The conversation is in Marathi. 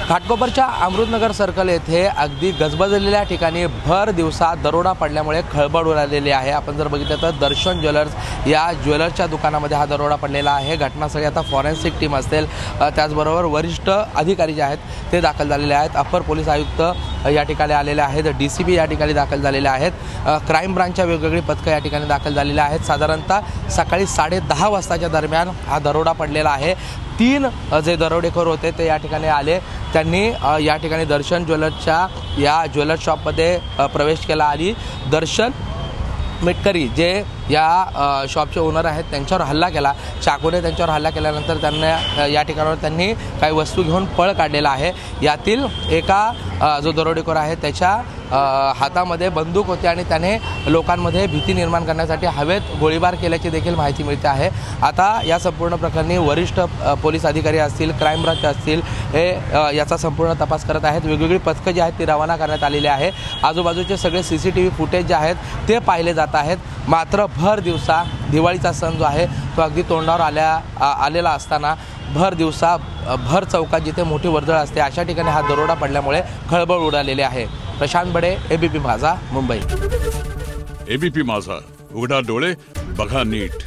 घाटकोपरच्या अमृतनगर सर्कल येथे अगदी गजबजलेल्या ठिकाणी भर दिवसा दरोडा पडल्यामुळे खळबळ उडालेली आहे। आपण जर बघितलं तर दर्शन ज्वेलर्स या ज्वेलर्सच्या दुकानामध्ये हा दरोडा पडलेला आहे। घटनास्थळी आता फॉरेन्सिक टीम असेल, त्याचबरोबर वरिष्ठ अधिकारी जे आहेत ते दाखल झालेले आहेत। अपर पोलीस आयुक्त या ठिकाणी आलेले आहेत, DCP या ठिकाणी दाखल झालेले आहेत, क्राईम ब्रांचच्या वेगवेगळी पथकं या ठिकाणी दाखल झालेली आहेत। साधारणतः सकाळी 10:30 वाजताच्या दरम्यान हा दरोडा पडलेला आहे। 3 जे दरोडेखोर होते ते या ठिकाणी आले। त्यांनी या ठिकाणी दर्शन ज्वेलर्सच्या या ज्वेलर्स शॉपमध्ये प्रवेश केला आणि दर्शन मेटकरी जे या शॉपचे ओनर आहेत त्यांच्यावर हल्ला केला। चाकूने त्यांच्यावर हल्ला केल्यानंतर त्यांना या ठिकाणावर त्यांनी काही वस्तू घेऊन पळ काढलेला आहे। यातील एका जो दरोडेखोर आहे त्याच्या हातामध्ये बंदूक होती आणि त्याने लोकांमध्ये भीती निर्माण करण्यासाठी हवेत गोळीबार केल्याची देखील माहिती मिळते आहे। आता या संपूर्ण प्रकरणी वरिष्ठ पोलीस अधिकारी असतील, क्राईम ब्रांच असतील, हे याचा संपूर्ण तपास करत आहेत। वेगवेगळी पथकं जी आहेत ती रवाना करण्यात आलेली आहे। आजूबाजूचे सगळे CCTV फुटेज जे आहेत ते पाहिले जात आहेत। मात्र भर दिवसा दिवाळीचा सण जो आहे तो अगदी तोंडावर आलेला असताना भर दिवसा भर चौकात जिथे मोठी वर्दळ असते अशा ठिकाणी हा दरोडा पडल्यामुळे खळबळ उडालेली आहे। प्रशांत बडे, ABP माझा, मुंबई। ABP माझा, उघडा डोळे बघा नीट।